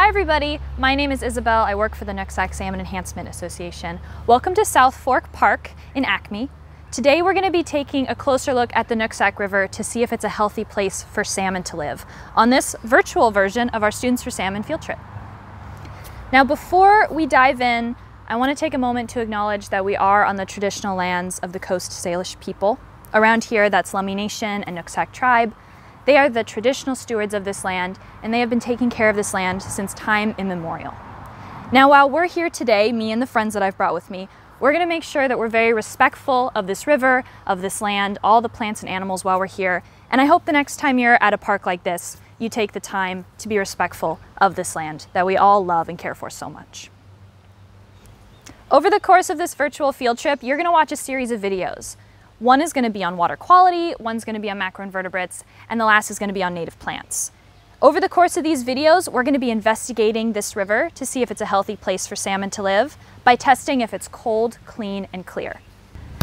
Hi everybody, my name is Isabel. I work for the NSEA Salmon Enhancement Association. Welcome to South Fork Park in Acme. Today we're going to be taking a closer look at the NSEA River to see if it's a healthy place for salmon to live on this virtual version of our Students for Salmon field trip. Now before we dive in, I want to take a moment to acknowledge that we are on the traditional lands of the Coast Salish people. Around here, that's Lummi Nation and NSEA Tribe. They are the traditional stewards of this land, and they have been taking care of this land since time immemorial. Now, while we're here today, me and the friends that I've brought with me, we're going to make sure that we're very respectful of this river, of this land, all the plants and animals while we're here. And I hope the next time you're at a park like this, you take the time to be respectful of this land that we all love and care for so much. Over the course of this virtual field trip, you're going to watch a series of videos. One is going to be on water quality, one's going to be on macroinvertebrates, and the last is going to be on native plants. Over the course of these videos, we're going to be investigating this river to see if it's a healthy place for salmon to live by testing if it's cold, clean, and clear.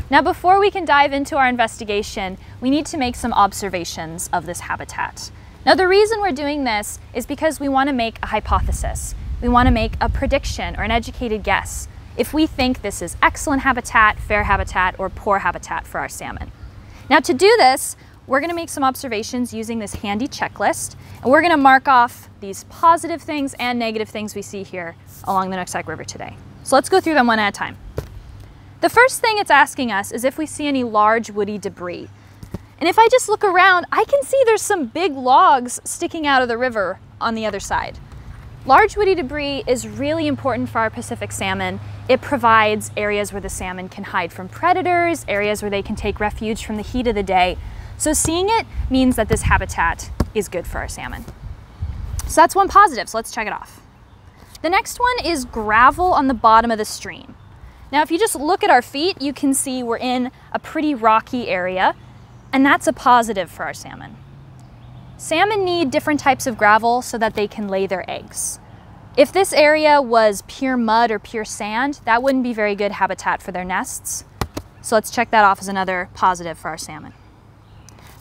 Now, before we can dive into our investigation, we need to make some observations of this habitat. Now, the reason we're doing this is because we want to make a hypothesis. We want to make a prediction or an educated guess if we think this is excellent habitat, fair habitat, or poor habitat for our salmon. Now to do this, we're gonna make some observations using this handy checklist, and we're gonna mark off these positive things and negative things we see here along the NSEA River today. So let's go through them one at a time. The first thing it's asking us is if we see any large woody debris. And if I just look around, I can see there's some big logs sticking out of the river on the other side. Large woody debris is really important for our Pacific salmon. It provides areas where the salmon can hide from predators, areas where they can take refuge from the heat of the day. So seeing it means that this habitat is good for our salmon. So that's one positive, so let's check it off. The next one is gravel on the bottom of the stream. Now if you just look at our feet, you can see we're in a pretty rocky area, and that's a positive for our salmon. Salmon need different types of gravel so that they can lay their eggs. If this area was pure mud or pure sand, that wouldn't be very good habitat for their nests. So let's check that off as another positive for our salmon.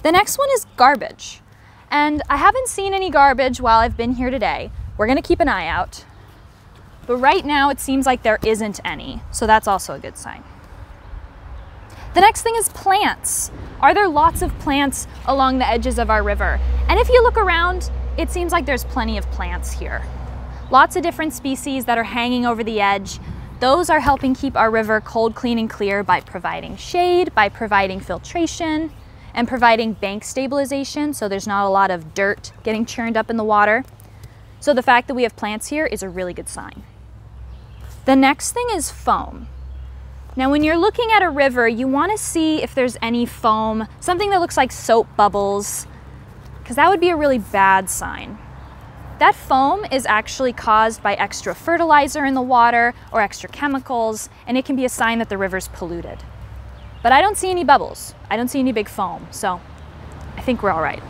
The next one is garbage. And I haven't seen any garbage while I've been here today. We're gonna keep an eye out. But right now it seems like there isn't any, so that's also a good sign. The next thing is plants. Are there lots of plants along the edges of our river? And if you look around, it seems like there's plenty of plants here. Lots of different species that are hanging over the edge. Those are helping keep our river cold, clean, and clear by providing shade, by providing filtration, and providing bank stabilization, so there's not a lot of dirt getting churned up in the water. So the fact that we have plants here is a really good sign. The next thing is foam. Now when you're looking at a river, you want to see if there's any foam, something that looks like soap bubbles, because that would be a really bad sign. That foam is actually caused by extra fertilizer in the water or extra chemicals, and it can be a sign that the river's polluted. But I don't see any bubbles. I don't see any big foam, so I think we're all right.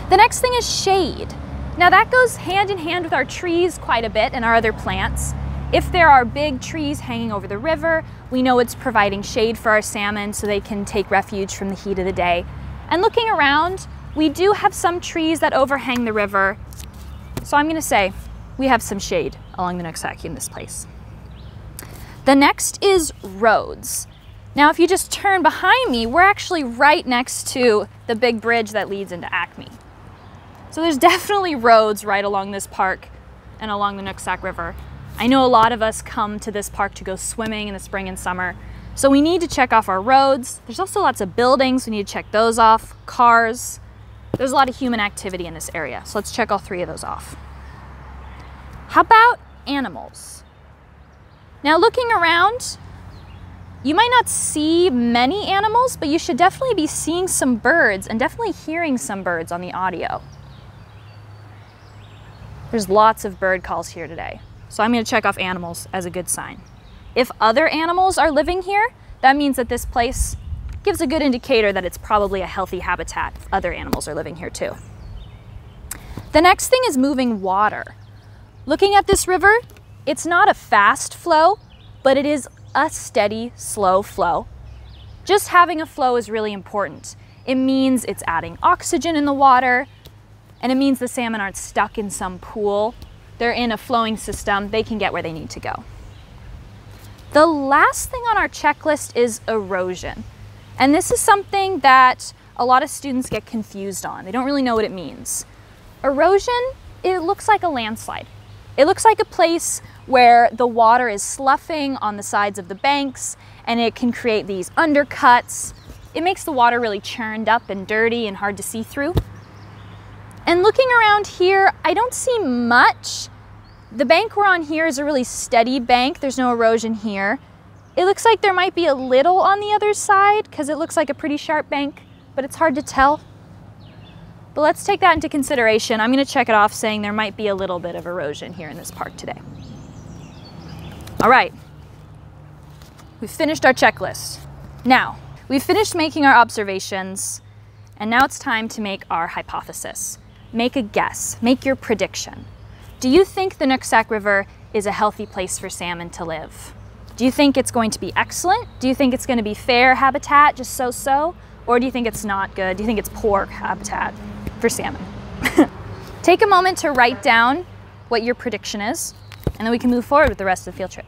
The next thing is shade. Now that goes hand in hand with our trees quite a bit and our other plants. If there are big trees hanging over the river, we know it's providing shade for our salmon so they can take refuge from the heat of the day. And looking around, we do have some trees that overhang the river. So I'm gonna say we have some shade along the NSEA in this place. The next is roads. Now if you just turn behind me, we're actually right next to the big bridge that leads into Acme. So there's definitely roads right along this park and along the NSEA River. I know a lot of us come to this park to go swimming in the spring and summer, so we need to check off our roads. There's also lots of buildings, we need to check those off, cars. There's a lot of human activity in this area, so let's check all three of those off. How about animals? Now looking around, you might not see many animals, but you should definitely be seeing some birds and definitely hearing some birds on the audio. There's lots of bird calls here today. So I'm going to check off animals as a good sign. If other animals are living here, that means that this place gives a good indicator that it's probably a healthy habitat if other animals are living here too. The next thing is moving water. Looking at this river, it's not a fast flow, but it is a steady, slow flow. Just having a flow is really important. It means it's adding oxygen in the water, and it means the salmon aren't stuck in some pool. They're in a flowing system. They can get where they need to go. The last thing on our checklist is erosion. And this is something that a lot of students get confused on. They don't really know what it means. Erosion, it looks like a landslide. It looks like a place where the water is sloughing on the sides of the banks, and it can create these undercuts. It makes the water really churned up and dirty and hard to see through. And looking around here, I don't see much. The bank we're on here is a really steady bank. There's no erosion here. It looks like there might be a little on the other side because it looks like a pretty sharp bank, but it's hard to tell. But let's take that into consideration. I'm going to check it off saying there might be a little bit of erosion here in this park today. All right, we've finished our checklist. Now, we've finished making our observations, and now it's time to make our hypothesis. Make a guess, make your prediction. Do you think the Nooksack River is a healthy place for salmon to live? Do you think it's going to be excellent? Do you think it's going to be fair habitat, just so-so? Or do you think it's not good? Do you think it's poor habitat for salmon? Take a moment to write down what your prediction is, and then we can move forward with the rest of the field trip.